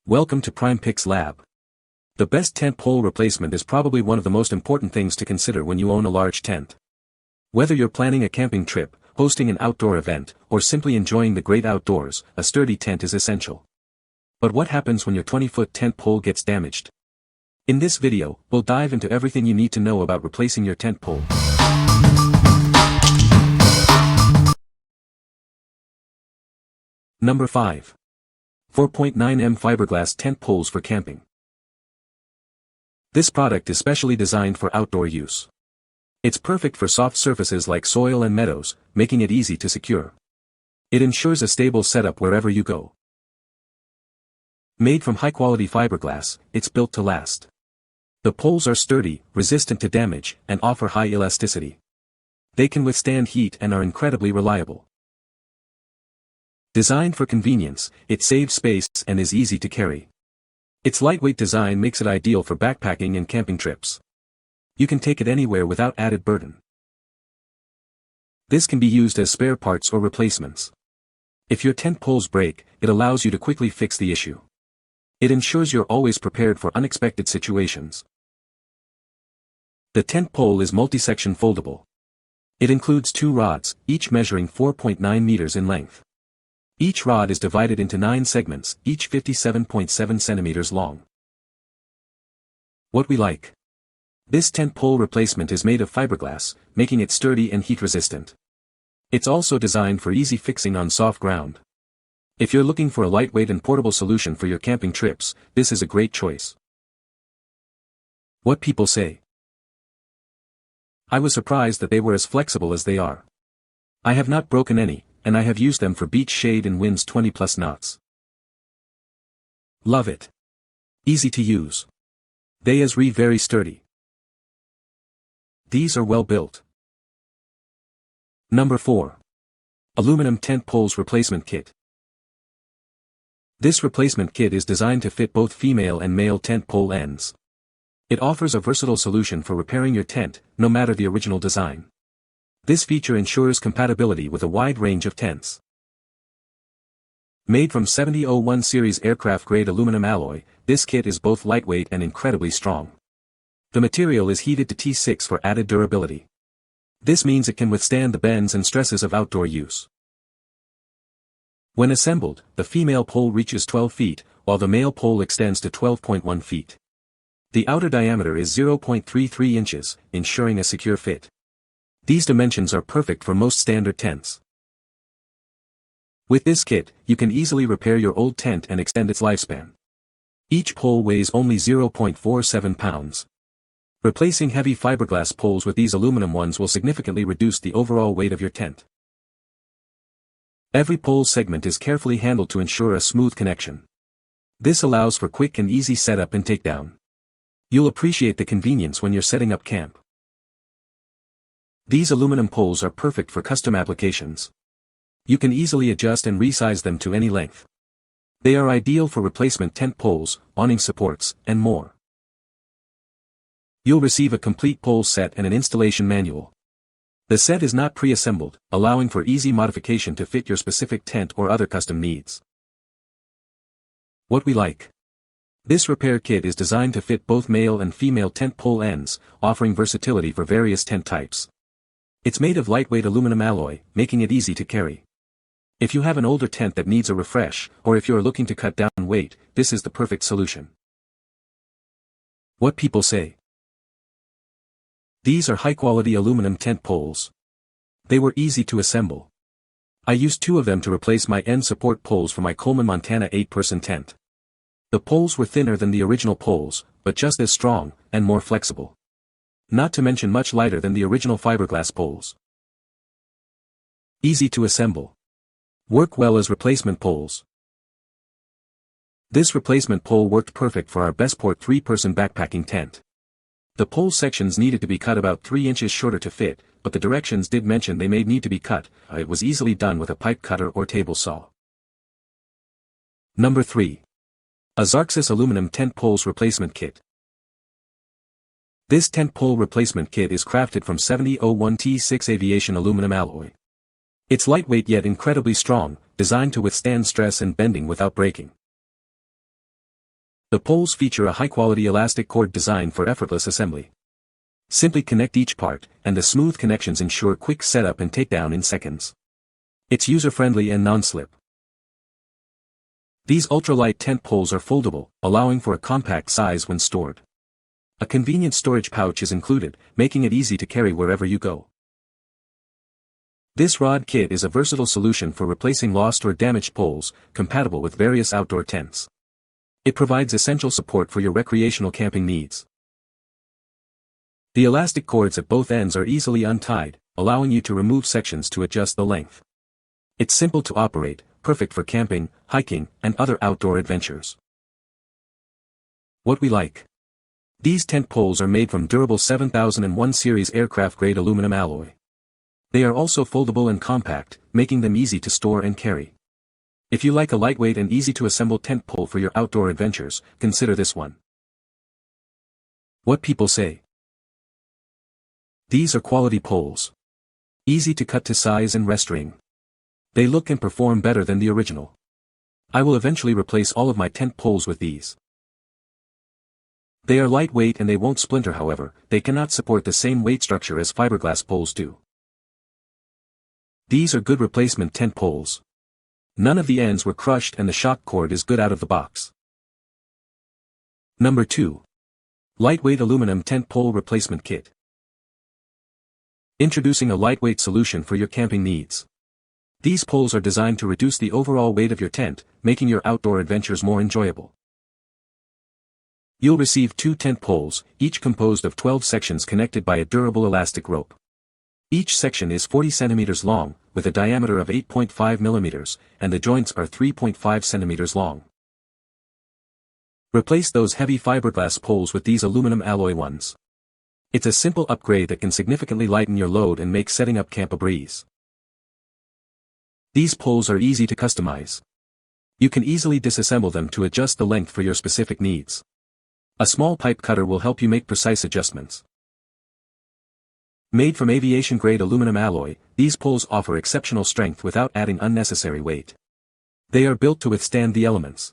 Welcome to Prime Picks Lab. The best tent pole replacement is probably one of the most important things to consider when you own a large tent. Whether you're planning a camping trip, hosting an outdoor event, or simply enjoying the great outdoors, a sturdy tent is essential. But what happens when your 20-foot tent pole gets damaged? In this video, we'll dive into everything you need to know about replacing your tent pole. Number 5. 4.9mm Fiberglass Tent Poles for Camping. This product is specially designed for outdoor use. It's perfect for soft surfaces like soil and meadows, making it easy to secure. It ensures a stable setup wherever you go. Made from high-quality fiberglass, it's built to last. The poles are sturdy, resistant to damage, and offer high elasticity. They can withstand heat and are incredibly reliable. Designed for convenience, it saves space and is easy to carry. Its lightweight design makes it ideal for backpacking and camping trips. You can take it anywhere without added burden. This can be used as spare parts or replacements. If your tent poles break, it allows you to quickly fix the issue. It ensures you're always prepared for unexpected situations. The tent pole is multi-section foldable. It includes 2 rods, each measuring 4.9 meters in length. Each rod is divided into 9 segments, each 57.7 centimeters long. What we like. This tent pole replacement is made of fiberglass, making it sturdy and heat-resistant. It's also designed for easy fixing on soft ground. If you're looking for a lightweight and portable solution for your camping trips, this is a great choice. What people say. I was surprised that they were as flexible as they are. I have not broken any, and I have used them for beach shade in winds 20+ knots. Love it. Easy to use. They are very sturdy. These are well built. Number 4. Aluminum Tent Poles Replacement Kit. This replacement kit is designed to fit both female and male tent pole ends. It offers a versatile solution for repairing your tent, no matter the original design. This feature ensures compatibility with a wide range of tents. Made from 7001 series aircraft-grade aluminum alloy, this kit is both lightweight and incredibly strong. The material is heated to T6 for added durability. This means it can withstand the bends and stresses of outdoor use. When assembled, the female pole reaches 12 feet, while the male pole extends to 12.1 feet. The outer diameter is 0.33 inches, ensuring a secure fit. These dimensions are perfect for most standard tents. With this kit, you can easily repair your old tent and extend its lifespan. Each pole weighs only 0.47 pounds. Replacing heavy fiberglass poles with these aluminum ones will significantly reduce the overall weight of your tent. Every pole segment is carefully handled to ensure a smooth connection. This allows for quick and easy setup and takedown. You'll appreciate the convenience when you're setting up camp. These aluminum poles are perfect for custom applications. You can easily adjust and resize them to any length. They are ideal for replacement tent poles, awning supports, and more. You'll receive a complete pole set and an installation manual. The set is not pre-assembled, allowing for easy modification to fit your specific tent or other custom needs. What we like. This repair kit is designed to fit both male and female tent pole ends, offering versatility for various tent types. It's made of lightweight aluminum alloy, making it easy to carry. If you have an older tent that needs a refresh, or if you are looking to cut down weight, this is the perfect solution. What people say. These are high-quality aluminum tent poles. They were easy to assemble. I used 2 of them to replace my end support poles for my Coleman, Montana 8-person tent. The poles were thinner than the original poles, but just as strong, and more flexible. Not to mention much lighter than the original fiberglass poles. Easy to assemble. Work well as replacement poles. This replacement pole worked perfect for our Bestport 3-person backpacking tent. The pole sections needed to be cut about 3 inches shorter to fit, but the directions did mention they may need to be cut. It was easily done with a pipe cutter or table saw. Number 3. Azarxis Aluminum Tent Poles Replacement Kit. This tent pole replacement kit is crafted from 7001 T6 aviation aluminum alloy. It's lightweight yet incredibly strong, designed to withstand stress and bending without breaking. The poles feature a high-quality elastic cord designed for effortless assembly. Simply connect each part, and the smooth connections ensure quick setup and takedown in seconds. It's user-friendly and non-slip. These ultralight tent poles are foldable, allowing for a compact size when stored. A convenient storage pouch is included, making it easy to carry wherever you go. This rod kit is a versatile solution for replacing lost or damaged poles, compatible with various outdoor tents. It provides essential support for your recreational camping needs. The elastic cords at both ends are easily untied, allowing you to remove sections to adjust the length. It's simple to operate, perfect for camping, hiking, and other outdoor adventures. What we like. These tent poles are made from durable 7001 series aircraft-grade aluminum alloy. They are also foldable and compact, making them easy to store and carry. If you like a lightweight and easy-to-assemble tent pole for your outdoor adventures, consider this one. What people say. These are quality poles. Easy to cut to size and rest ring. They look and perform better than the original. I will eventually replace all of my tent poles with these. They are lightweight and they won't splinter, however, they cannot support the same weight structure as fiberglass poles do. These are good replacement tent poles. None of the ends were crushed and the shock cord is good out of the box. Number 2. Lightweight aluminum tent pole replacement kit. Introducing a lightweight solution for your camping needs. These poles are designed to reduce the overall weight of your tent, making your outdoor adventures more enjoyable. You'll receive 2 tent poles, each composed of 12 sections connected by a durable elastic rope. Each section is 40 centimeters long, with a diameter of 8.5 millimeters, and the joints are 3.5 centimeters long. Replace those heavy fiberglass poles with these aluminum alloy ones. It's a simple upgrade that can significantly lighten your load and make setting up camp a breeze. These poles are easy to customize. You can easily disassemble them to adjust the length for your specific needs. A small pipe cutter will help you make precise adjustments. Made from aviation-grade aluminum alloy, these poles offer exceptional strength without adding unnecessary weight. They are built to withstand the elements.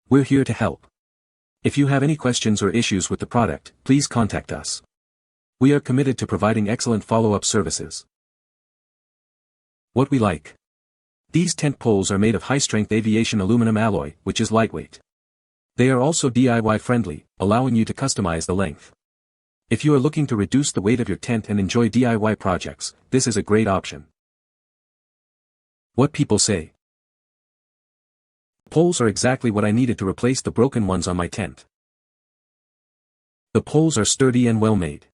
We're here to help. If you have any questions or issues with the product, please contact us. We are committed to providing excellent follow-up services. What we like. These tent poles are made of high-strength aviation aluminum alloy, which is lightweight. They are also DIY friendly, allowing you to customize the length. If you are looking to reduce the weight of your tent and enjoy DIY projects, this is a great option. What people say. Poles are exactly what I needed to replace the broken ones on my tent. The poles are sturdy and well made.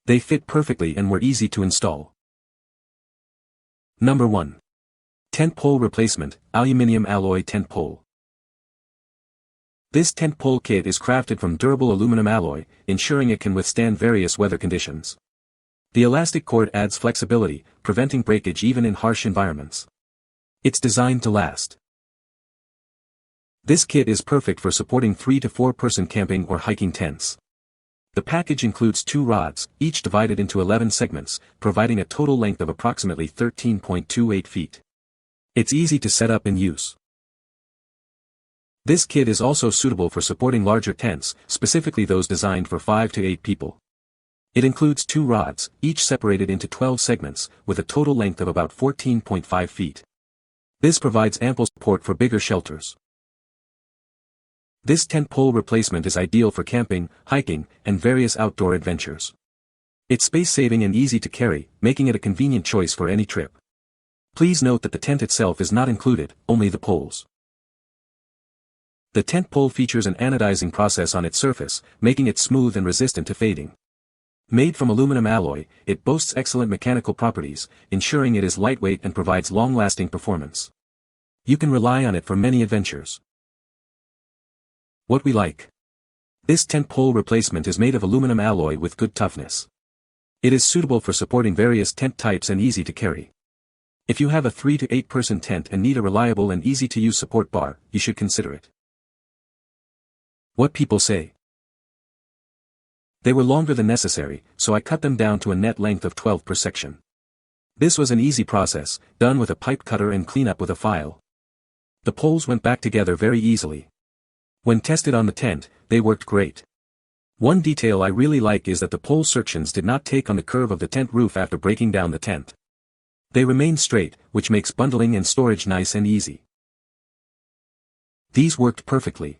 They fit perfectly and were easy to install. Number 1. Tent pole replacement, Aluminium alloy tent pole. This tent pole kit is crafted from durable aluminum alloy, ensuring it can withstand various weather conditions. The elastic cord adds flexibility, preventing breakage even in harsh environments. It's designed to last. This kit is perfect for supporting 3 to 4 person camping or hiking tents. The package includes 2 rods, each divided into 11 segments, providing a total length of approximately 13.28 feet. It's easy to set up and use. This kit is also suitable for supporting larger tents, specifically those designed for 5 to 8 people. It includes 2 rods, each separated into 12 segments, with a total length of about 14.5 feet. This provides ample support for bigger shelters. This tent pole replacement is ideal for camping, hiking, and various outdoor adventures. It's space-saving and easy to carry, making it a convenient choice for any trip. Please note that the tent itself is not included, only the poles. The tent pole features an anodizing process on its surface, making it smooth and resistant to fading. Made from aluminum alloy, it boasts excellent mechanical properties, ensuring it is lightweight and provides long-lasting performance. You can rely on it for many adventures. What we like. This tent pole replacement is made of aluminum alloy with good toughness. It is suitable for supporting various tent types and easy to carry. If you have a 3 to 8 person tent and need a reliable and easy-to-use support bar, you should consider it. What people say. They were longer than necessary, so I cut them down to a net length of 12 per section. This was an easy process, done with a pipe cutter and cleanup with a file. The poles went back together very easily. When tested on the tent, they worked great. One detail I really like is that the pole sections did not take on the curve of the tent roof after breaking down the tent. They remain straight, which makes bundling and storage nice and easy. These worked perfectly.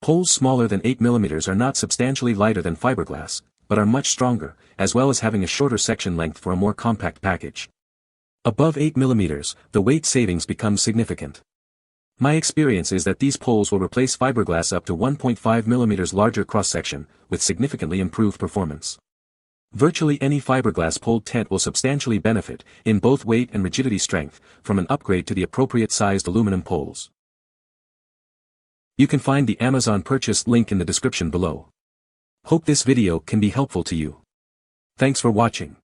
Poles smaller than 8 mm are not substantially lighter than fiberglass, but are much stronger, as well as having a shorter section length for a more compact package. Above 8 mm, the weight savings becomes significant. My experience is that these poles will replace fiberglass up to 1.5 mm larger cross-section, with significantly improved performance. Virtually any fiberglass pole tent will substantially benefit, in both weight and rigidity strength, from an upgrade to the appropriate sized aluminum poles. You can find the Amazon purchase link in the description below. Hope this video can be helpful to you. Thanks for watching.